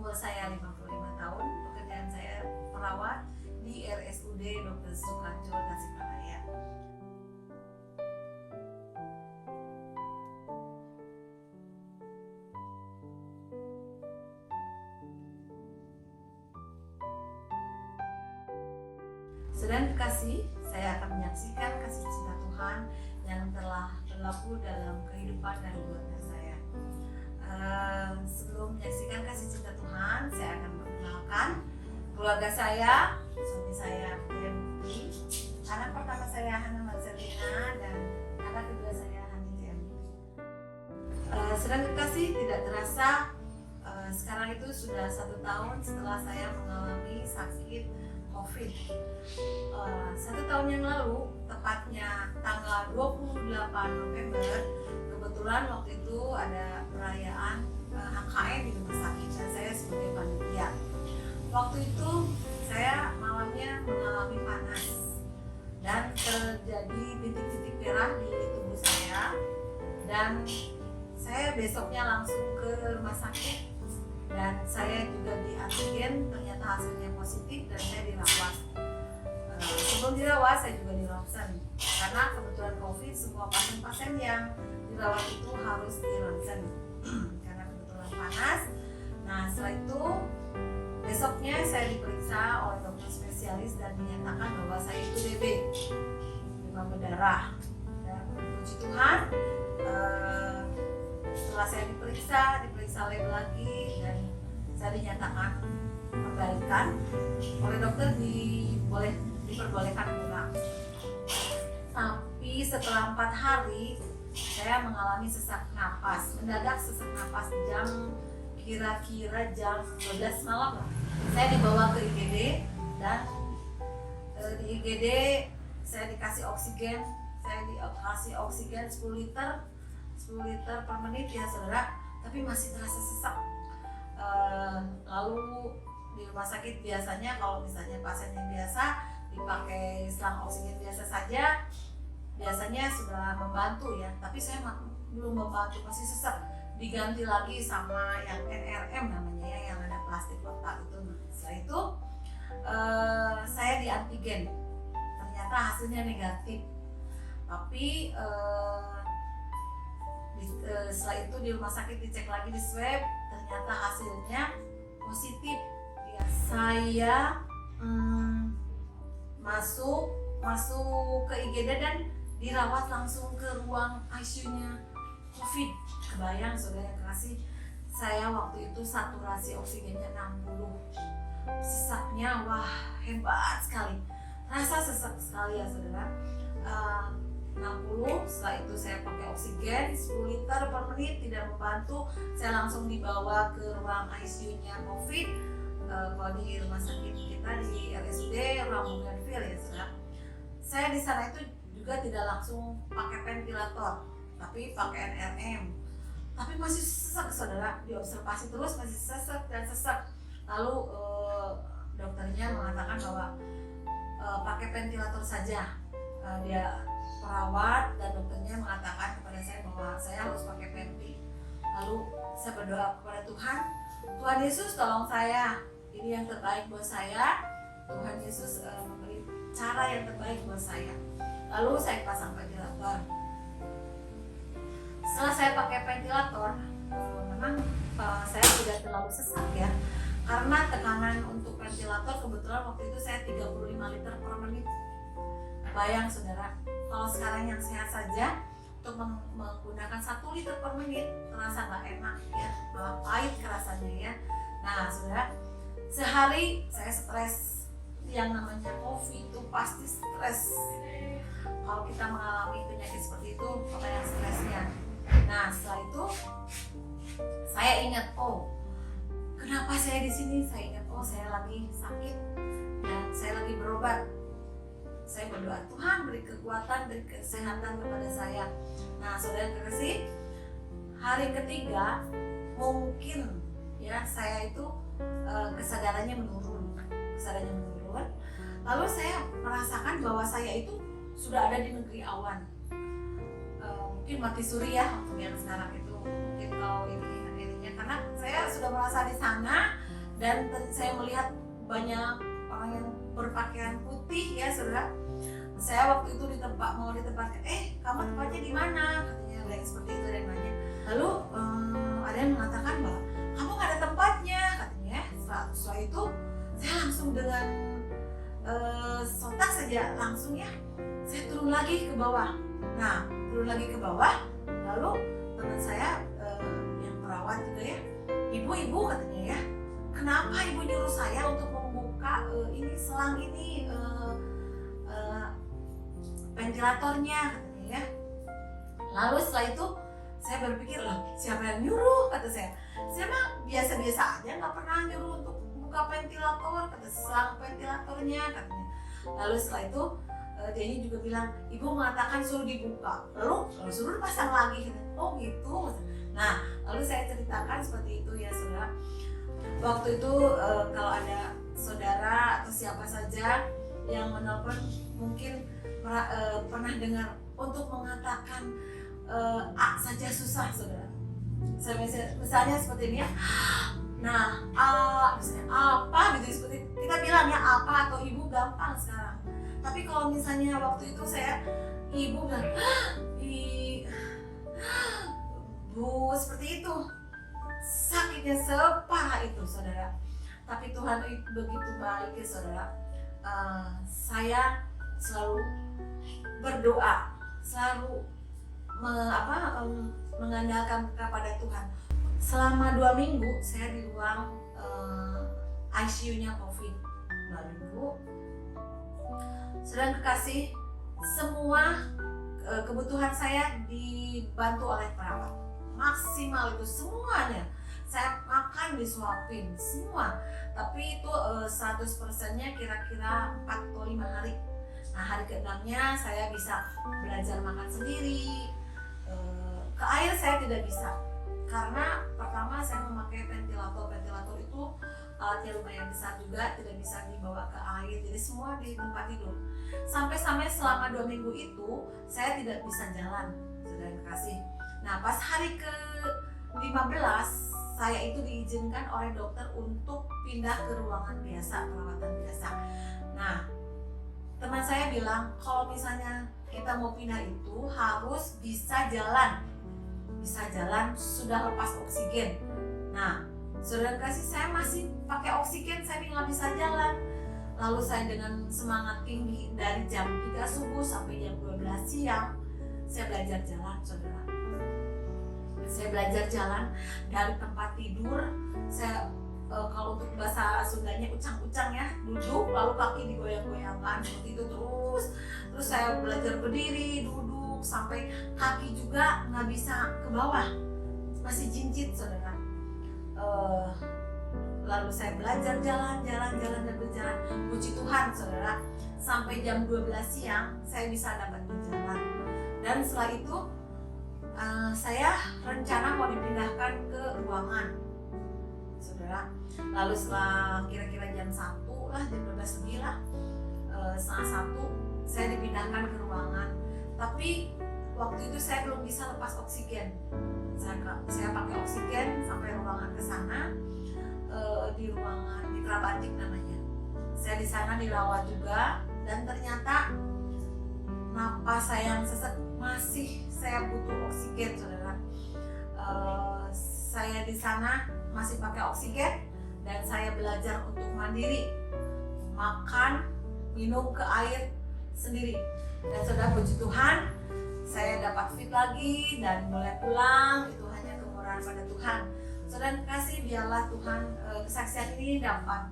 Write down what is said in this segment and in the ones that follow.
Umur saya 55 tahun, pekerjaan saya perawat di RSUD Dr. Sukarjo, Tasikmalaya. Saudara kekasih, saya akan menyaksikan kasih cinta Tuhan yang telah berlaku dalam kehidupan dan keluarga saya. Sebelum menyaksikan kasih cinta Tuhan, saya akan memperkenalkan keluarga saya, suami saya Dewi, anak pertama saya Hana Marcelina, dan anak kedua saya Hani Jemi. Sedang kekasih, tidak terasa sekarang itu sudah 1 tahun setelah saya mengalami sakit COVID. 1 tahun yang lalu, tepatnya tanggal 28 November, kebetulan waktu itu ada perayaan HKN di rumah sakit dan saya sebagai panitia. Waktu itu saya malamnya mengalami panas dan terjadi bintik-bintik merah di tubuh saya, dan saya besoknya langsung ke rumah sakit dan saya juga di antigen, ternyata hasilnya positif dan saya dirawat. Sebelum dirawat saya juga di ronsen karena kebetulan COVID semua pasien-pasien yang dirawat itu harus di ronsen karena kebetulan panas. Nah, setelah itu besoknya saya diperiksa oleh dokter spesialis dan dinyatakan bahwa saya itu DB, demam berdarah. Dan puji Tuhan, setelah saya diperiksa lab lagi dan saya dinyatakan kebaikan oleh dokter, diperbolehkan pulang. Tapi setelah 4 hari saya mengalami sesak napas, mendadak sesak napas kira-kira jam 12 malam. Saya dibawa ke IGD dan di IGD saya dikasih oksigen, 10 liter per menit ya saudara, tapi masih terasa sesak. Lalu di rumah sakit biasanya kalau misalnya pasien yang biasa dipakai selang oksigen biasa saja, biasanya sudah membantu ya, tapi saya belum membantu, masih sesak. Diganti lagi sama yang NRM namanya ya, yang ada plastik kotak itu. Setelah itu saya di antigen, ternyata hasilnya negatif. Tapi setelah itu di rumah sakit dicek lagi di swab, ternyata hasilnya positif. Ya, saya masuk ke IGD dan dirawat langsung ke ruang ICU-nya COVID. Kebayang saudara yang kasih, saya waktu itu saturasi oksigennya 60, sesaknya wah hebat sekali, rasa sesak sekali ya saudara. 60, setelah itu saya pakai oksigen 10 liter per menit, tidak membantu. Saya langsung dibawa ke ruang ICU-nya COVID. Kalau di rumah sakit kita di RSUD ruang Bougainville ya saudara. Saya di sana itu juga tidak langsung pakai ventilator, tapi pakai NRM. Tapi masih sesak saudara, diobservasi terus masih sesak dan sesak. Lalu dokternya mengatakan bahwa pakai ventilator saja. Dia perawat dan dokternya mengatakan kepada saya bahwa saya harus pakai venti. Lalu saya berdoa kepada Tuhan, Tuhan Yesus tolong saya, ini yang terbaik buat saya. Tuhan Yesus memberi cara yang terbaik buat saya. Lalu saya pasang ventilator. Setelah saya pakai ventilator, memang saya tidak terlalu sesak ya, karena tekanan untuk ventilator kebetulan waktu itu saya 35 liter per menit. Bayang saudara, kalau sekarang yang sehat saja untuk menggunakan 1 liter per menit terasa nggak enak ya, malah pahit kerasanya ya. Nah saudara, sehari saya stres. Yang namanya COVID itu pasti stres. Kalau kita mengalami penyakit seperti itu, apa yang stresnya. Nah setelah itu saya ingat, oh kenapa saya di sini? Saya ingat, oh saya lagi sakit dan saya lagi berobat. Saya berdoa, Tuhan beri kekuatan, beri kesehatan kepada saya. Nah saudara terkasih, hari ketiga mungkin ya saya itu kesadarannya menurun. Lalu saya merasakan bahwa saya itu sudah ada di negeri awan. Mungkin mati suri ya untuk yang sekarang itu, mungkin kalau ininya karena saya sudah merasa di sana dan saya melihat banyak orang yang berpakaian putih ya saudara. Saya waktu itu mau ditempatkan, kamu tempatnya di mana? Katanya kayak seperti itu dan nanya. Lalu ada yang mengatakan bahwa kamu nggak ada tempatnya katanya. Setelah itu saya langsung dengan sontak saja langsung ya saya turun lagi ke bawah. Nah turun lagi ke bawah, lalu teman saya yang perawat juga ya, ibu katanya ya, kenapa ibu nyuruh saya untuk membuka ini selang ini ventilatornya katanya ya. Lalu setelah itu saya berpikir, loh siapa yang nyuruh, kata saya mah biasa-biasa aja, nggak pernah nyuruh untuk buka ventilator, kata selang ventilatornya katanya. Lalu setelah itu dia juga bilang, ibu mengatakan suruh dibuka, lalu kalau suruh pasang lagi gitu. Oh gitu. Nah lalu saya ceritakan seperti itu ya saudara. Waktu itu kalau ada saudara atau siapa saja yang menelpon mungkin pernah dengar untuk mengatakan A saja susah saudara. Misalnya seperti ini ya. Nah, misalnya apa gitu, seperti kita bilang ya apa atau ibu gampang sekarang. Tapi kalau misalnya waktu itu saya ibu bilang bu seperti itu, sakitnya separah itu saudara. Tapi Tuhan begitu baik ya saudara. Saya selalu berdoa, selalu mengandalkan kepada Tuhan. Selama 2 minggu saya di ruang ICU-nya COVID. 2 minggu. Saudara kekasih, semua kebutuhan saya dibantu oleh perawat. Maksimal itu semuanya. Saya makan disuapin semua. Tapi itu 100%-nya kira-kira 4 atau 5 hari. Nah hari ke-6-nya saya bisa belajar makan sendiri. Ke air saya tidak bisa. Karena pertama saya memakai ventilator itu alatnya lumayan besar juga, tidak bisa dibawa ke air, jadi semua di tempat tidur. Sampai selama 2 minggu itu saya tidak bisa jalan, saudara kasih. Nah pas hari ke-15 saya itu diizinkan oleh dokter untuk pindah ke ruangan biasa, perawatan biasa. Nah teman saya bilang kalau misalnya kita mau pindah itu harus bisa jalan sudah lepas oksigen. Nah saudara kasih, saya masih pakai oksigen, saya nggak bisa jalan. Lalu saya dengan semangat tinggi dari jam 3 subuh sampai jam 12 siang saya belajar jalan saudara. Saya belajar jalan dari tempat tidur. Saya kalau untuk bahasa Sundanya ucang-ucang ya, duduk lalu kaki digoyang-goyangkan seperti itu terus saya belajar berdiri, duduk sampai kaki juga nggak bisa ke bawah, masih jinjit saudara. Lalu saya belajar jalan dan berjalan, puji Tuhan saudara, sampai jam 12 siang saya bisa dapat berjalan. Dan setelah itu saya rencana mau dipindahkan ke ruangan saudara. Lalu setelah kira-kira jam 1 lah, jam 12 lebih lah, setengah 1 saya dipindahkan ke ruangan. Tapi waktu itu saya belum bisa lepas oksigen. Saya pakai oksigen sampai ruangan ke sana, di ruangan Mitra Batik namanya. Saya di sana dirawat juga, dan ternyata napas saya yang sesak, masih saya butuh oksigen saudara. Saya di sana masih pakai oksigen dan saya belajar untuk mandiri, makan, minum ke air sendiri. Dan saudara puji Tuhan, saya dapat fit lagi dan boleh pulang. Itu hanya kemurahan pada Tuhan. Saudara kasih, biarlah Tuhan kesaksian ini dapat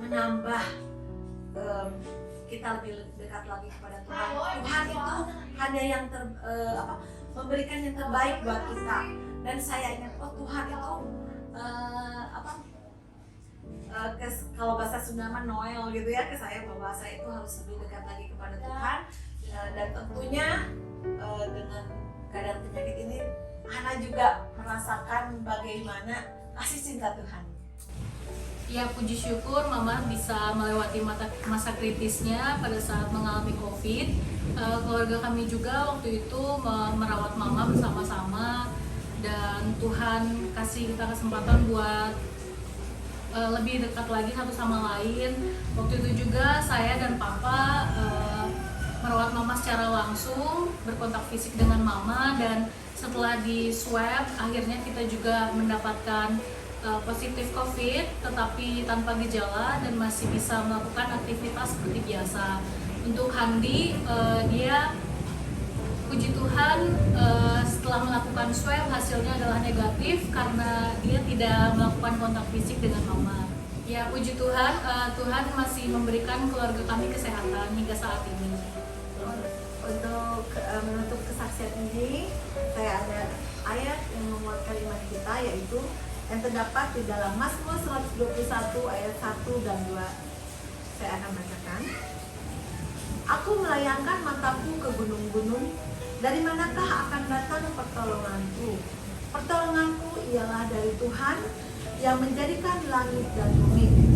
menambah kita lebih dekat lagi kepada Tuhan. Tuhan itu hanya yang memberikan yang terbaik buat kita. Dan saya ingat, Tuhan itu kalau bahasa Sunda Noel gitu ya ke saya, bahwa saya itu harus lebih dekat lagi kepada Tuhan. Dan tentunya dengan keadaan penyakit ini, Hana juga merasakan bagaimana kasih cinta Tuhan. Ya, puji syukur Mama bisa melewati masa kritisnya pada saat mengalami COVID. Keluarga kami juga waktu itu merawat Mama bersama-sama, dan Tuhan kasih kita kesempatan buat lebih dekat lagi satu sama lain. Waktu itu juga saya dan papa merawat mama secara langsung, berkontak fisik dengan mama, dan setelah di swab akhirnya kita juga mendapatkan positif COVID tetapi tanpa gejala dan masih bisa melakukan aktivitas seperti biasa. Untuk Handi, dia puji Tuhan setelah melakukan swab hasilnya adalah negatif karena dia tidak melakukan kontak fisik dengan mama. Ya puji Tuhan, Tuhan masih memberikan keluarga kami kesehatan hingga saat ini. Untuk menutup kesaksian ini, saya ada ayat yang menguatkan iman kita, yaitu yang terdapat di dalam Mazmur 121 ayat 1 dan 2. Saya akan bacakan. Aku melayangkan mataku ke gunung-gunung, dari manakah akan datang pertolonganku? Pertolonganku ialah dari Tuhan yang menjadikan langit dan bumi.